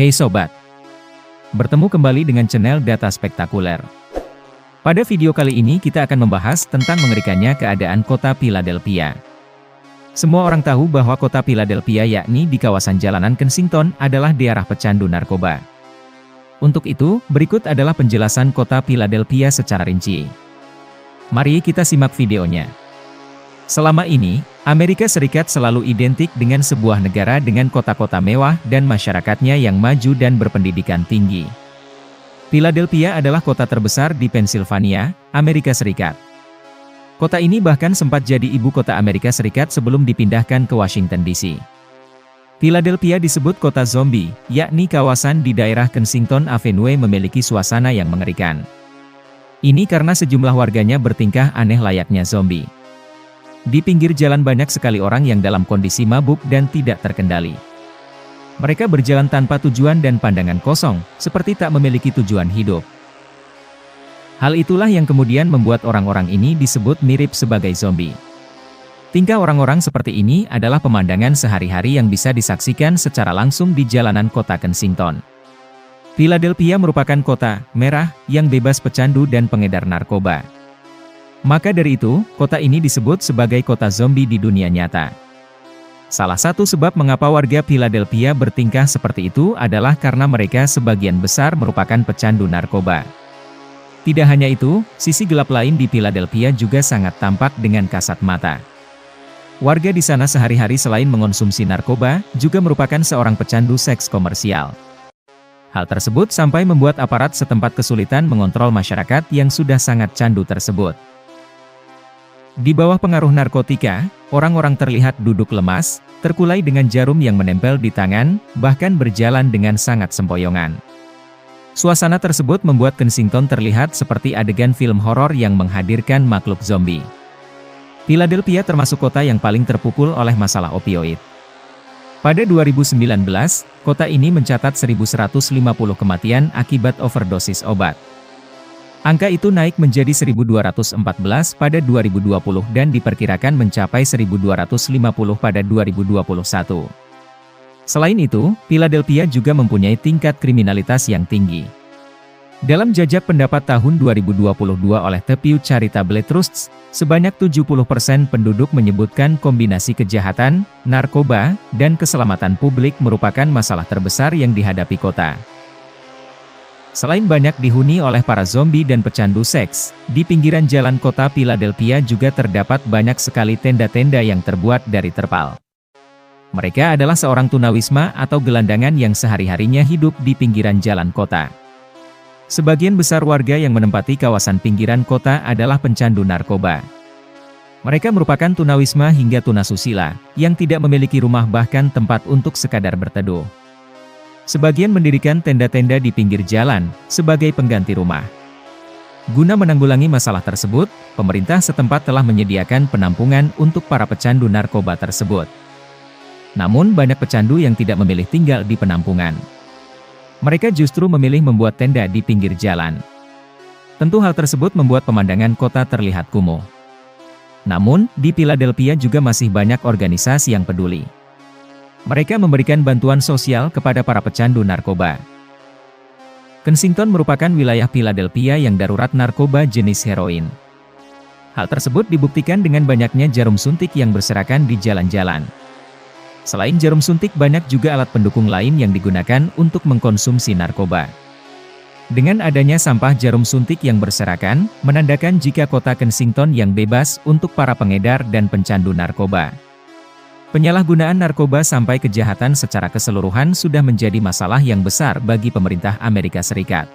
Hey Sobat, bertemu kembali dengan channel Data Spektakuler. Pada video kali ini kita akan membahas tentang mengerikannya keadaan kota Philadelphia. Semua orang tahu bahwa kota Philadelphia yakni di kawasan jalanan Kensington adalah daerah pecandu narkoba. Untuk itu, berikut adalah penjelasan kota Philadelphia secara rinci. Mari kita simak videonya. Selama ini, Amerika Serikat selalu identik dengan sebuah negara dengan kota-kota mewah dan masyarakatnya yang maju dan berpendidikan tinggi. Philadelphia adalah kota terbesar di Pennsylvania, Amerika Serikat. Kota ini bahkan sempat jadi ibu kota Amerika Serikat sebelum dipindahkan ke Washington DC. Philadelphia disebut kota zombie, yakni kawasan di daerah Kensington Avenue memiliki suasana yang mengerikan. Ini karena sejumlah warganya bertingkah aneh layaknya zombie. Di pinggir jalan banyak sekali orang yang dalam kondisi mabuk dan tidak terkendali. Mereka berjalan tanpa tujuan dan pandangan kosong, seperti tak memiliki tujuan hidup. Hal itulah yang kemudian membuat orang-orang ini disebut mirip sebagai zombie. Tingkah orang-orang seperti ini adalah pemandangan sehari-hari yang bisa disaksikan secara langsung di jalanan kota Kensington. Philadelphia merupakan kota merah yang bebas pecandu dan pengedar narkoba. Maka dari itu, kota ini disebut sebagai kota zombie di dunia nyata. Salah satu sebab mengapa warga Philadelphia bertingkah seperti itu adalah karena mereka sebagian besar merupakan pecandu narkoba. Tidak hanya itu, sisi gelap lain di Philadelphia juga sangat tampak dengan kasat mata. Warga di sana sehari-hari selain mengonsumsi narkoba, juga merupakan seorang pecandu seks komersial. Hal tersebut sampai membuat aparat setempat kesulitan mengontrol masyarakat yang sudah sangat candu tersebut. Di bawah pengaruh narkotika, orang-orang terlihat duduk lemas, terkulai dengan jarum yang menempel di tangan, bahkan berjalan dengan sangat sempoyongan. Suasana tersebut membuat Kensington terlihat seperti adegan film horor yang menghadirkan makhluk zombie. Philadelphia termasuk kota yang paling terpukul oleh masalah opioid. Pada 2019, kota ini mencatat 1.150 kematian akibat overdosis obat. Angka itu naik menjadi 1.214 pada 2020 dan diperkirakan mencapai 1.250 pada 2021. Selain itu, Philadelphia juga mempunyai tingkat kriminalitas yang tinggi. Dalam jajak pendapat tahun 2022 oleh The Pew Charitable Trusts, sebanyak 70% penduduk menyebutkan kombinasi kejahatan, narkoba, dan keselamatan publik merupakan masalah terbesar yang dihadapi kota. Selain banyak dihuni oleh para zombie dan pecandu seks, di pinggiran jalan kota Philadelphia juga terdapat banyak sekali tenda-tenda yang terbuat dari terpal. Mereka adalah seorang tunawisma atau gelandangan yang sehari-harinya hidup di pinggiran jalan kota. Sebagian besar warga yang menempati kawasan pinggiran kota adalah pencandu narkoba. Mereka merupakan tunawisma hingga tunasusila, yang tidak memiliki rumah bahkan tempat untuk sekadar berteduh. Sebagian mendirikan tenda-tenda di pinggir jalan, sebagai pengganti rumah. Guna menanggulangi masalah tersebut, pemerintah setempat telah menyediakan penampungan untuk para pecandu narkoba tersebut. Namun banyak pecandu yang tidak memilih tinggal di penampungan. Mereka justru memilih membuat tenda di pinggir jalan. Tentu hal tersebut membuat pemandangan kota terlihat kumuh. Namun, di Philadelphia juga masih banyak organisasi yang peduli. Mereka memberikan bantuan sosial kepada para pecandu narkoba. Kensington merupakan wilayah Philadelphia yang darurat narkoba jenis heroin. Hal tersebut dibuktikan dengan banyaknya jarum suntik yang berserakan di jalan-jalan. Selain jarum suntik, banyak juga alat pendukung lain yang digunakan untuk mengkonsumsi narkoba. Dengan adanya sampah jarum suntik yang berserakan, menandakan jika kota Kensington yang bebas untuk para pengedar dan pencandu narkoba. Penyalahgunaan narkoba sampai kejahatan secara keseluruhan sudah menjadi masalah yang besar bagi pemerintah Amerika Serikat.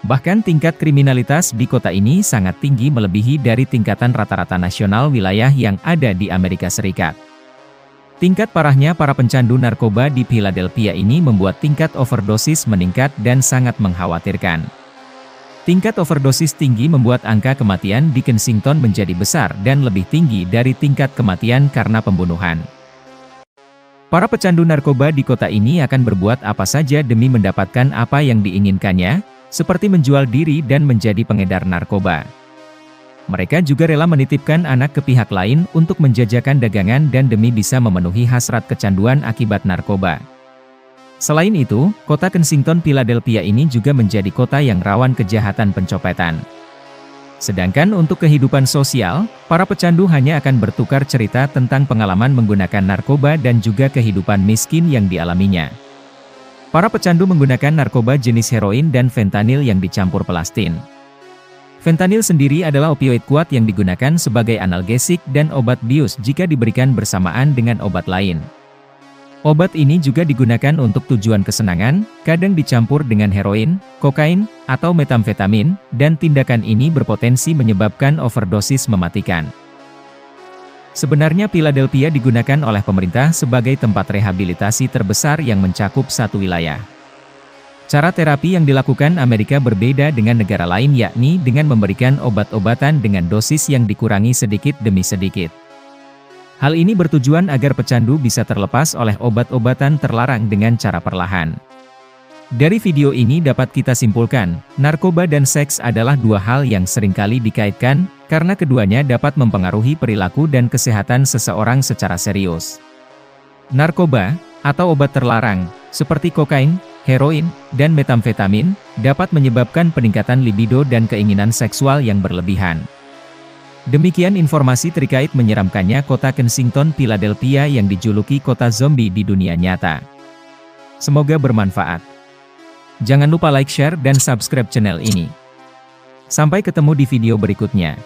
Bahkan tingkat kriminalitas di kota ini sangat tinggi melebihi dari tingkatan rata-rata nasional wilayah yang ada di Amerika Serikat. Tingkat parahnya para pencandu narkoba di Philadelphia ini membuat tingkat overdosis meningkat dan sangat mengkhawatirkan. Tingkat overdosis tinggi membuat angka kematian di Kensington menjadi besar dan lebih tinggi dari tingkat kematian karena pembunuhan. Para pecandu narkoba di kota ini akan berbuat apa saja demi mendapatkan apa yang diinginkannya, seperti menjual diri dan menjadi pengedar narkoba. Mereka juga rela menitipkan anak ke pihak lain untuk menjajakan dagangan dan demi bisa memenuhi hasrat kecanduan akibat narkoba. Selain itu, kota Kensington, Philadelphia ini juga menjadi kota yang rawan kejahatan pencopetan. Sedangkan untuk kehidupan sosial, para pecandu hanya akan bertukar cerita tentang pengalaman menggunakan narkoba dan juga kehidupan miskin yang dialaminya. Para pecandu menggunakan narkoba jenis heroin dan fentanyl yang dicampur pelastin. Fentanyl sendiri adalah opioid kuat yang digunakan sebagai analgesik dan obat bius jika diberikan bersamaan dengan obat lain. Obat ini juga digunakan untuk tujuan kesenangan, kadang dicampur dengan heroin, kokain, atau metamfetamin, dan tindakan ini berpotensi menyebabkan overdosis mematikan. Sebenarnya Philadelphia digunakan oleh pemerintah sebagai tempat rehabilitasi terbesar yang mencakup satu wilayah. Cara terapi yang dilakukan Amerika berbeda dengan negara lain, yakni dengan memberikan obat-obatan dengan dosis yang dikurangi sedikit demi sedikit. Hal ini bertujuan agar pecandu bisa terlepas oleh obat-obatan terlarang dengan cara perlahan. Dari video ini dapat kita simpulkan, narkoba dan seks adalah dua hal yang seringkali dikaitkan, karena keduanya dapat mempengaruhi perilaku dan kesehatan seseorang secara serius. Narkoba, atau obat terlarang, seperti kokain, heroin, dan metamfetamin, dapat menyebabkan peningkatan libido dan keinginan seksual yang berlebihan. Demikian informasi terkait menyeramkannya kota Kensington, Philadelphia yang dijuluki kota zombie di dunia nyata. Semoga bermanfaat. Jangan lupa like, share, dan subscribe channel ini. Sampai ketemu di video berikutnya.